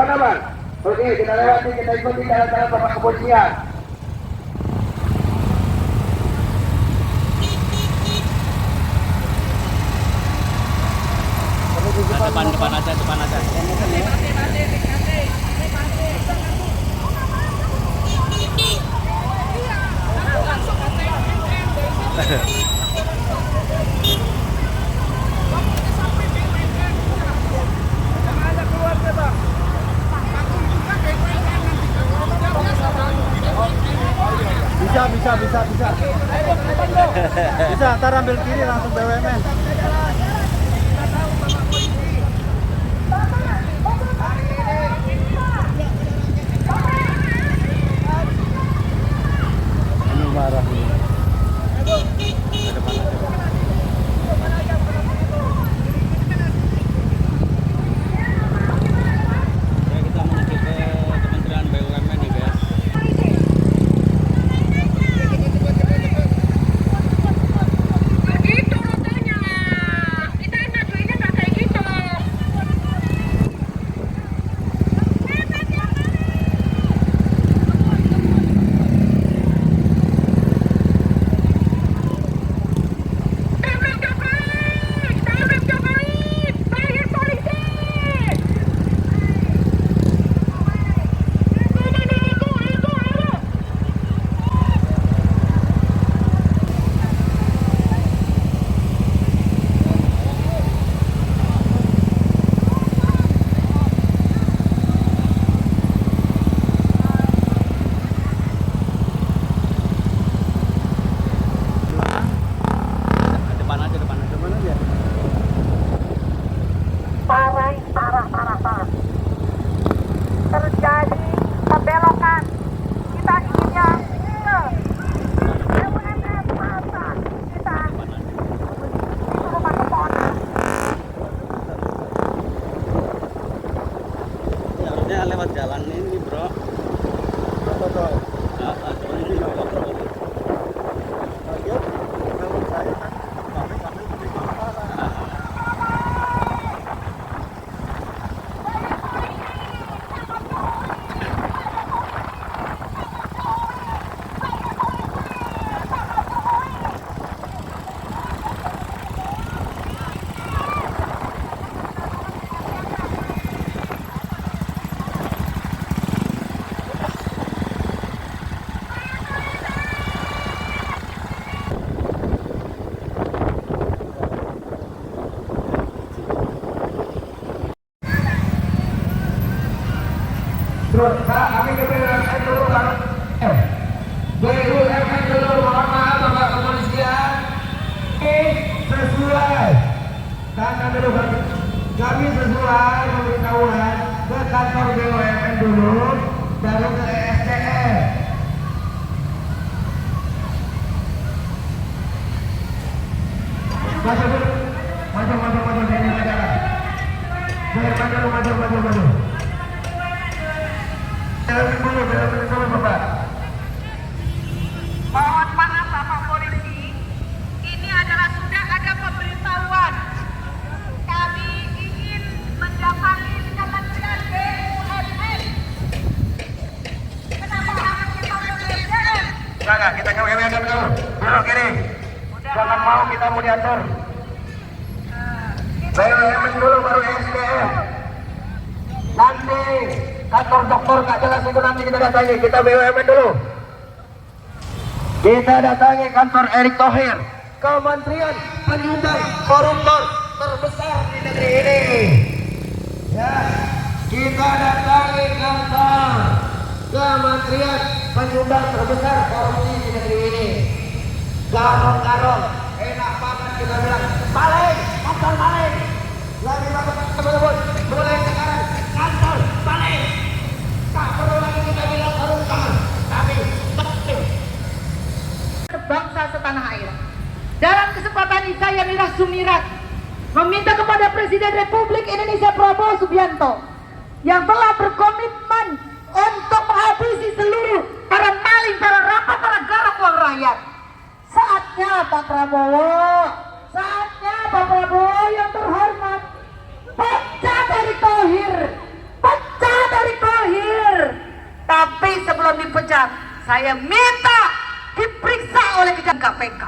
aman. Oke, kita lewati, kita ikuti jalan-jalan Bapak Kepolisian. Depan aja. Bisa. Bisa, ntar ambil kiri langsung BUMN. Ini marah nih. Kita menuju ke Kementerian BUMN nih guys. Parah. Terjadi pembelokan. Kita inginnya ke BUMN masa kita itu rumah keponan. Ya harusnya lewat jalan ini bro. Ini belok bro. Terus, kami ke BUMN dulu, BUMN dulu, mohon maaf Bapak Kepolisian. Sesuai. Tahan dulu, kami sesuai pemberitahuan ke kantor BUMN dulu, baru ke SCM. Maju, ini adalah. Maju. BUMN dulu, Bapak. Mohon maaf Bapak Polisi, ini adalah sudah ada pemberitahuan. Kami ingin mendatangi Kementerian BUMN. Kenapa harus kita ke BUMN? Enggak, kita ke BUMN dulu. Belok kiri. Jangan mau kita mau diatur. BUMN dulu baru SDM. Nanti kantor dokter nggak jelas itu nanti kita datangi. Kita BUMN dulu. Kita datangi kantor Erick Thohir, Kementerian Penyumbang Koruptor terbesar di negeri ini. Ya, kita datangi kantor Kementerian Penyumbang terbesar korupsi di negeri ini. Garong, enak banget kita bilang maling, kantor maling. Lagi bagus teman-teman, mulai sekarang kantor maling. Tak perlu lagi kita bilang koruptor, tapi betul. Bangsa setanah air. Dalam kesempatan ini saya Mirah Sumirat meminta kepada Presiden Republik Indonesia Prabowo Subianto yang telah berkomitmen untuk menghabisi seluruh para maling, para rampok, para garap uang rakyat. Saatnya Pak Prabowo yang terhormat, pecah dari Thohir, pecah dari belum dipecat, saya minta diperiksa oleh kejaksaan KPK.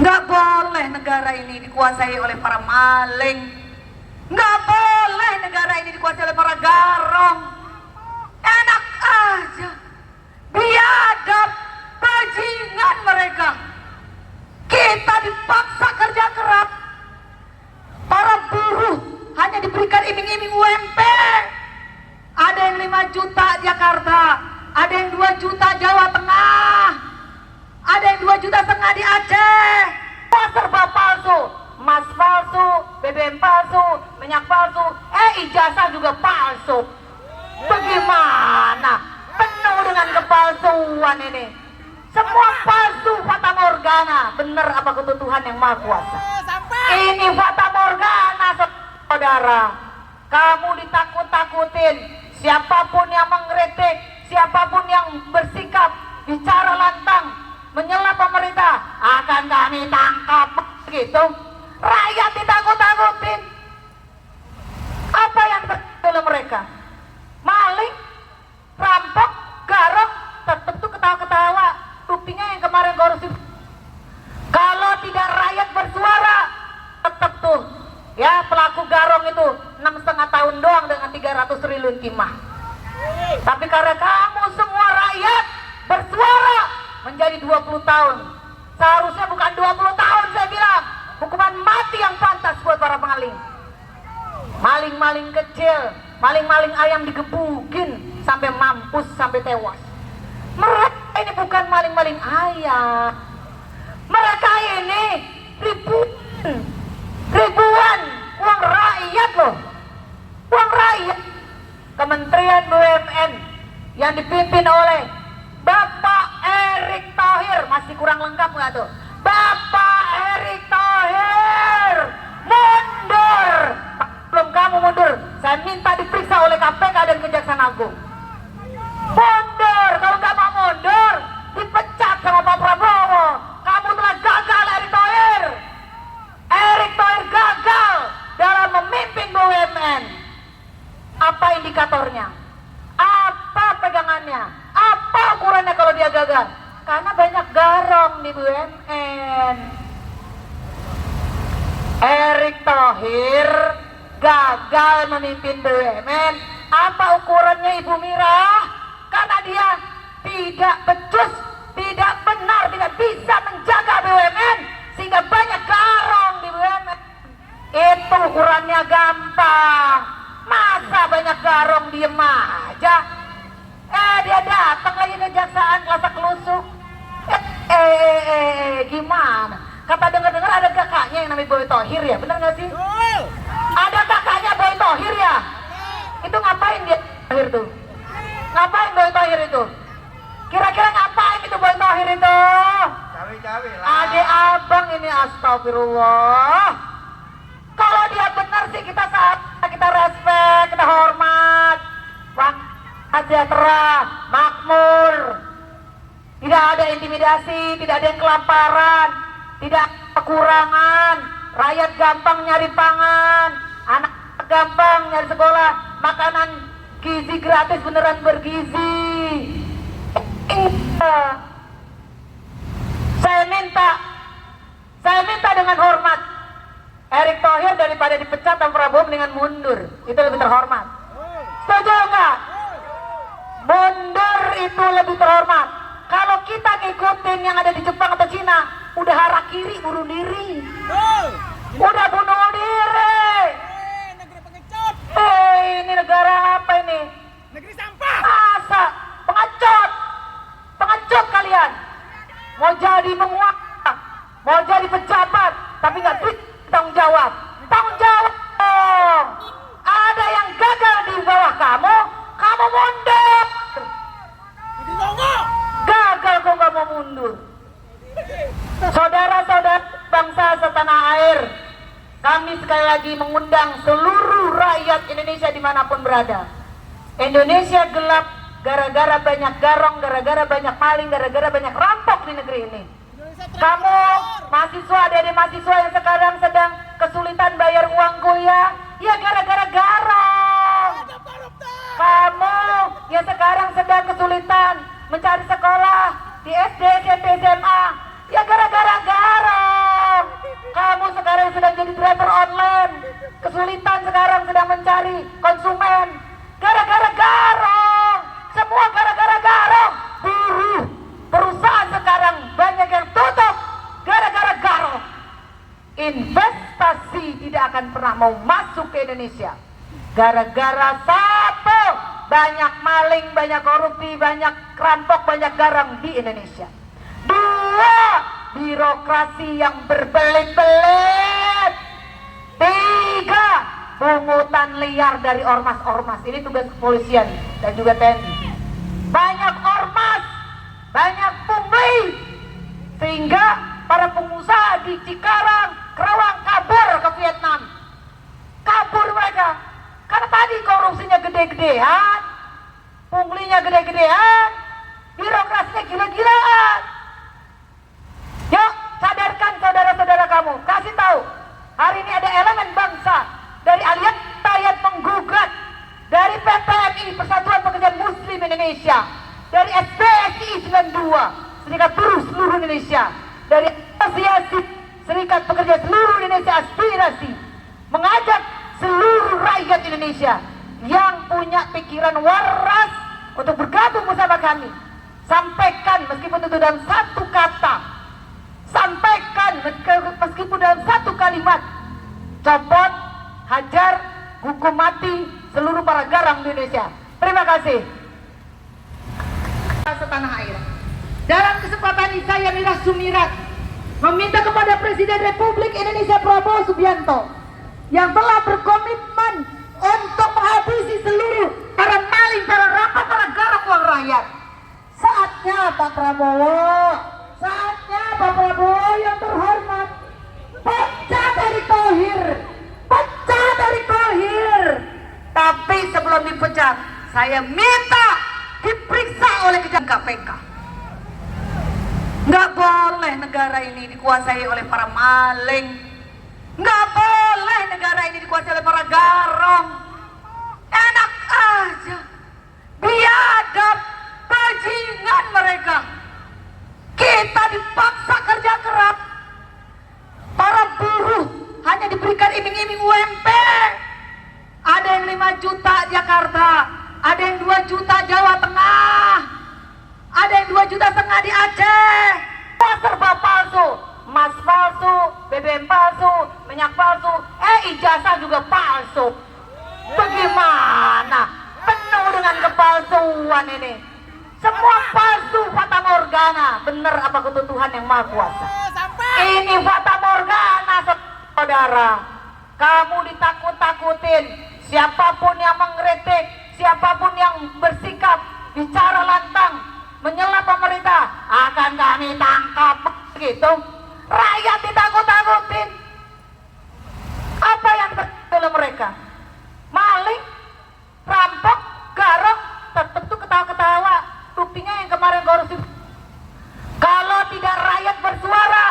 Nggak boleh negara ini dikuasai oleh para maling. Nggak boleh negara ini dikuasai oleh para garong. Enak aja, biadab, bajingan mereka. Kita dipaksa kerja keras. Para buruh hanya diberikan iming-iming UMP. Ada yang 5 juta Jakarta, ada yang 2 juta Jawa Tengah, ada yang 2,5 juta di Aceh. Serba palsu, emas palsu, BBM palsu, minyak palsu, ijazah juga palsu. Bagaimana? Penuh dengan kepalsuan ini. Semua palsu, fata morgana. Bener apa kata Tuhan yang Maha Kuasa? Ini fata morgana, saudara. Kamu ditakut-takutin. Siapapun yang mengkritik, siapapun yang bersikap bicara lantang menyela pemerintah akan kami tangkap. Begitu. Rakyat ditakut-takutin. Apa yang terjadi oleh mereka? Maling, rampok, garong, tetap tuh ketawa-ketawa. Buktinya yang kemarin korupsi. Kalau tidak rakyat bersuara, tetap tuh ya pelaku garong itu 6,5 tahun doang dengan 300 triliun timah. Tapi karena kamu semua rakyat bersuara menjadi 20 tahun. Seharusnya bukan 20 tahun saya bilang. Hukuman mati yang pantas buat para maling. Maling-maling kecil, maling-maling ayam digebukin sampai mampus, sampai tewas. Mereka ini bukan maling-maling ayam. Mereka ini ribuan uang rakyat loh. Uang rakyat. Kementerian BUMN yang dipimpin oleh Bapak Erick Thohir. Masih kurang lengkap nggak tuh? Bapak Erick Thohir mundur. Belum kamu mundur, saya minta diperiksa oleh KPK dan Kejaksaan Agung. Mundur, kalau nggak mau mundur, dipecat sama Pak Prabowo. Kamu telah gagal, Erick Thohir. Erick Thohir gagal dalam memimpin BUMN. Apa indikatornya? Apa pegangannya? Apa ukurannya kalau dia gagal? Karena banyak garong di BUMN. Erick Thohir gagal memimpin BUMN. Apa ukurannya Ibu Mira? Karena dia tidak becus, tidak benar, tidak bisa menjaga BUMN sehingga banyak garong di BUMN. Itu ukurannya gampang. Masa banyak garong diem aja? Dia datang lagi ke kejaksaan kelasa kelusuk. Gimana? Kata dengar-dengar ada kakaknya yang namanya Boy Thohir ya, bener gak sih? Ada kakaknya Boy Thohir ya? Itu ngapain dia Thohir tuh? Ngapain Boy Thohir itu? Kira-kira ngapain itu Boy Thohir itu? Cawe-cawe lah. Adik abang ini, astagfirullah. Kalau dia benar sih kita kita respect, kita hormat. Sejahtera, makmur. Tidak ada intimidasi, tidak ada yang kelaparan, tidak ada kekurangan. Rakyat gampang nyari pangan, anak gampang nyari sekolah, makanan gizi gratis beneran bergizi. Saya minta dengan hormat, Erick Thohir daripada dipecat sama Prabowo mendingan mundur, itu lebih terhormat. Setuju nggak? Mundur itu lebih terhormat. Kalau kita ngikutin yang ada di Jepang atau Cina, udah harakiri, bunuh diri. Udah bunuh diri. Ini negara apa ini? Negeri sampah. Masa pengecut, pengecut kalian. Mau jadi penguasa, mau jadi pejabat, tapi nggak tanggung jawab. Tanggung jawab dong. Ada yang gagal di bawah kamu, kamu mundur. Gagal kok nggak mau mundur. Saudara-saudara bangsa setanah air, kami sekali lagi mengundang seluruh rakyat Indonesia dimanapun berada. Indonesia gelap gara-gara banyak garong, gara-gara banyak maling, gara-gara banyak rampok di negeri ini. Kamu mahasiswa, adik-adik mahasiswa yang sekarang sedang kesulitan bayar uang kuliah, ya gara-gara garong. Kamu yang sekarang sedang kesulitan mencari sekolah di SD, SMP, SMA, ya gara-gara garong. Kamu sekarang sedang jadi driver online, kesulitan sekarang sedang mencari konsumen, gara-gara garong. Semua gara-gara garong. Buruh, perusahaan sekarang banyak yang tutup gara-gara garong. Investasi tidak akan pernah mau masuk ke Indonesia gara-gara satu, banyak maling, banyak korupsi, banyak kerampok, banyak garang di Indonesia. Dua, birokrasi yang berbelit-belit. Tiga, pungutan liar dari ormas-ormas. Ini tugas kepolisian dan juga TNI. Banyak ormas, banyak pungli, sehingga para pengusaha di Cikarang, Kerawang kabur ke Vietnam. Kabur mereka karena tadi korupsinya gede-gedean, punglinya gede-gedean, birokrasinya gila-gilaan. Yuk, sadarkan saudara-saudara kamu, kasih tahu hari ini ada elemen bangsa dari Aliansi Rakyat Penggugat, dari PPMI Persatuan Pekerja Muslim Indonesia, dari SPSI 92 Serikat Buruh seluruh Indonesia, dari Asosiasi Serikat Pekerja seluruh Indonesia Aspirasi, mengajak seluruh rakyat Indonesia yang punya pikiran waras untuk bergabung bersama kami. Sampaikan meskipun itu dalam satu kata, sampaikan meskipun dalam satu kalimat, copot, hajar, hukum mati seluruh para garang di Indonesia. Terima kasih. Setanah air. Dalam kesempatan ini saya Mira Sumirat meminta kepada Presiden Republik Indonesia Prabowo Subianto yang telah berkomitmen untuk menghabisi seluruh para maling, para rampok, para garang uang rakyat. Saatnya Pak Prabowo, saatnya Pak Prabowo yang terhormat, pecah dari Thohir, pecah dari Thohir. Tapi sebelum dipecat, saya minta diperiksa oleh Kejaksaan KPK. Nggak boleh negara ini dikuasai oleh para maling. Nggak boleh negara ini dikuasai oleh para garong. Enak aja, biadab, bajingan mereka. Kita dipaksa kerja keras. Para buruh hanya diberikan iming-iming UMP. Ada yang 5 juta Jakarta, ada yang 2 juta Jawa Tengah, ada yang 2,5 juta di Aceh. Serba palsu, emas palsu, BBM palsu, minyak palsu, ijazah juga palsu. Bagaimana? Penuh dengan kepalsuan ini. Semua palsu, fata morgana. Benar apa kata Tuhan yang Maha Kuasa? Ini fata morgana, saudara. Kamu ditakut-takutin. Siapapun yang mengkritik, siapapun yang bersikap bicara lantang, menyela pemerintah, akan kami tangkap. Begitu. Rakyat ditakut-takutin. Apa yang terjadi oleh mereka? Maling, rampok, garong, tetap tuh ketawa-ketawa. Buktinya yang kemarin korupsi. Kalau tidak rakyat bersuara,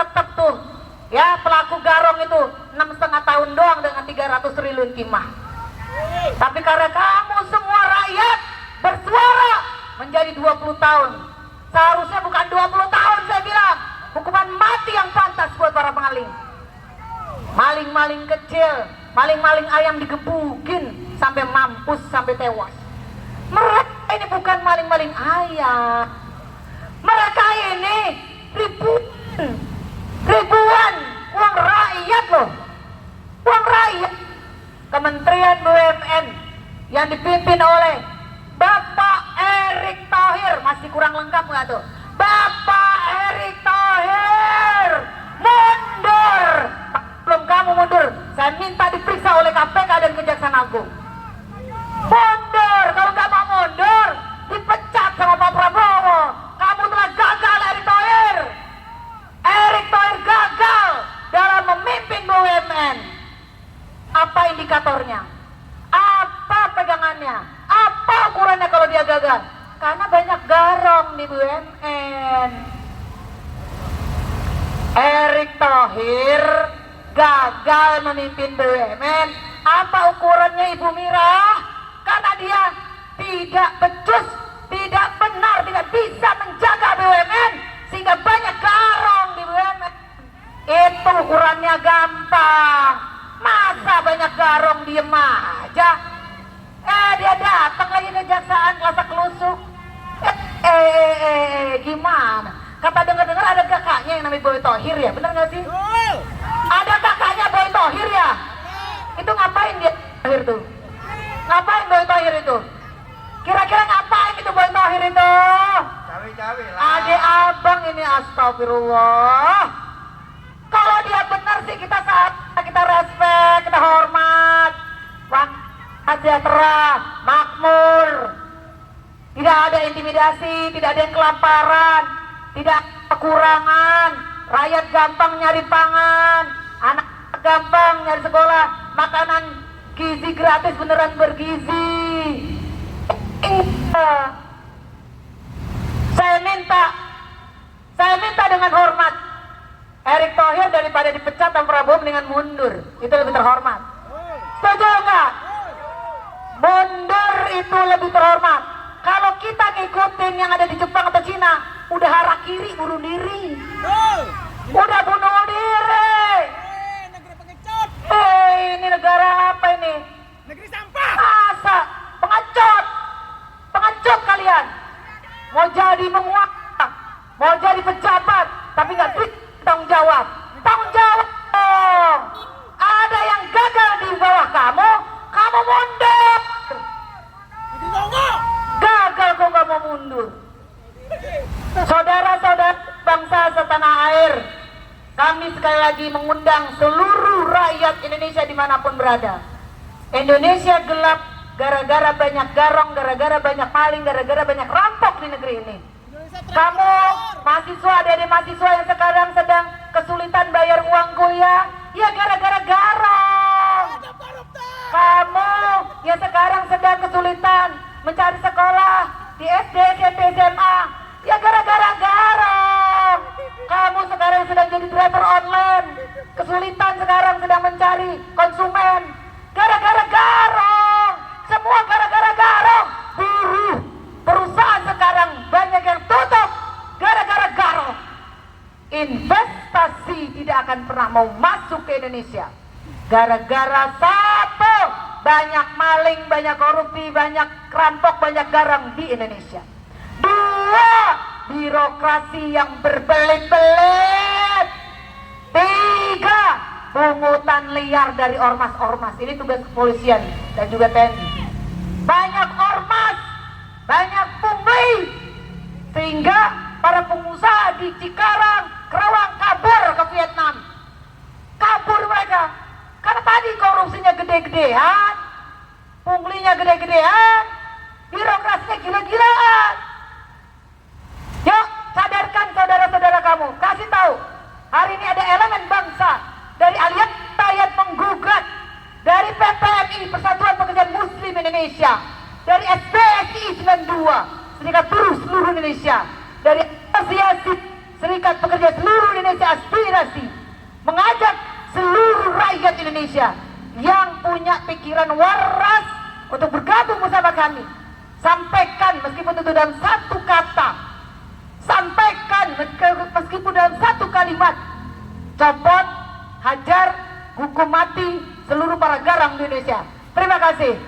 tetap tuh ya pelaku garong itu 6,5 tahun doang dengan 300 triliun timah. Tapi karena kamu semua rakyat bersuara menjadi 20 tahun. Seharusnya bukan 20 tahun saya bilang. Hukuman mati yang pantas buat para maling. Maling-maling kecil, maling-maling ayam digebukin sampai mampus, sampai tewas. Mereka ini bukan maling-maling ayam. Mereka ini ribuan uang rakyat loh. Uang rakyat. Kementerian BUMN yang dipimpin oleh Bapak Erick Thohir. Masih kurang lengkap nggak tuh? Bapak Erick Thohir mundur. Belum kamu mundur, saya minta diperiksa oleh KPK dan Kejaksaan Agung. Mundur, kalau nggak mau mundur, dipecat sama Pak Prabowo. Kamu telah gagal, Erick Thohir. Erick Thohir gagal dalam memimpin BUMN. Apa indikatornya? Apa pegangannya? Apa ukurannya kalau dia gagal? Karena banyak garong di BUMN. Erick Thohir gagal memimpin BUMN. Apa ukurannya Ibu Mira? Karena dia tidak becus diem aja. Dia datang lagi kejaksaan kelasa kelusuk. Gimana? Kata dengar-dengar ada kakaknya yang namanya Boy Thohir ya, bener nggak sih? Ada kakaknya Boy Thohir ya? Itu ngapain dia Thohir tuh? Ngapain Boy Thohir itu? Kira-kira ngapain itu Boy Thohir itu? Cawe-cawe lah. Adik abang ini, astagfirullah. Kalau dia benar sih kita kita respect, kita hormat. Sejahtera, makmur. Tidak ada intimidasi, tidak ada yang kelaparan, tidak ada kekurangan. Rakyat gampang nyari pangan, anak gampang nyari sekolah, makanan gizi gratis beneran bergizi. Saya minta dengan hormat, Erick Thohir daripada dipecat dan Prabowo mendingan mundur, itu lebih terhormat. Setuju enggak? Mundur itu lebih terhormat. Kalau kita ngikutin yang ada di Jepang atau Cina, udah harakiri, bunuh diri. Udah bunuh diri. Ini negara apa ini? Negeri sampah. Masa pengecut. Pengecut kalian. Mau jadi menguasa, mau jadi pejabat, tapi nggak tanggung jawab. Tanggung jawab. Ada yang gagal di bawah kamu, kamu mundur. Gagal kok nggak mau mundur. Saudara-saudara bangsa setanah air, kami sekali lagi mengundang seluruh rakyat Indonesia dimanapun berada. Indonesia gelap gara-gara banyak garong, gara-gara banyak maling, gara-gara banyak rampok di negeri ini. Kamu mahasiswa, adik-adik mahasiswa yang sekarang sedang kesulitan bayar uang kuliah, ya gara-gara garong. Kamu yang sekarang sedang kesulitan mencari sekolah di SD, SMP, SMA, ya gara-gara garong. Kamu sekarang sedang jadi driver online, kesulitan sekarang sedang mencari konsumen, gara-gara garong. Semua gara-gara garong. Buruh, perusahaan sekarang banyak yang tutup gara-gara garong. Investasi tidak akan pernah mau masuk ke Indonesia gara-gara satu, banyak maling, banyak korupsi, banyak rampok, banyak garang di Indonesia. Dua, birokrasi yang berbelit-belit. Tiga, pungutan liar dari ormas-ormas. Ini tugas kepolisian dan juga TNI. Banyak ormas, banyak pungli, sehingga para pengusaha di Cikarang, Kerawang kabur ke Vietnam. Kabur mereka karena tadi korupsinya gede-gedean, punglinya gede-gedean, birokrasinya gila-gilaan. Yuk, sadarkan saudara-saudara kamu, kasih tahu, hari ini ada elemen bangsa dari Aliansi Rakyat Menggugat, dari PPMI Persatuan Pekerjaan Muslim Indonesia, dari SPSI 92 Serikat Buruh Seluruh Indonesia, dari Asosiasi Serikat Pekerja Seluruh Indonesia Aspirasi, mengajak seluruh rakyat Indonesia yang punya pikiran waras untuk bergabung bersama kami. Sampaikan meskipun itu dalam satu kata, sampaikan meskipun dalam satu kalimat, copot, hajar, hukum mati seluruh para garang di Indonesia. Terima kasih.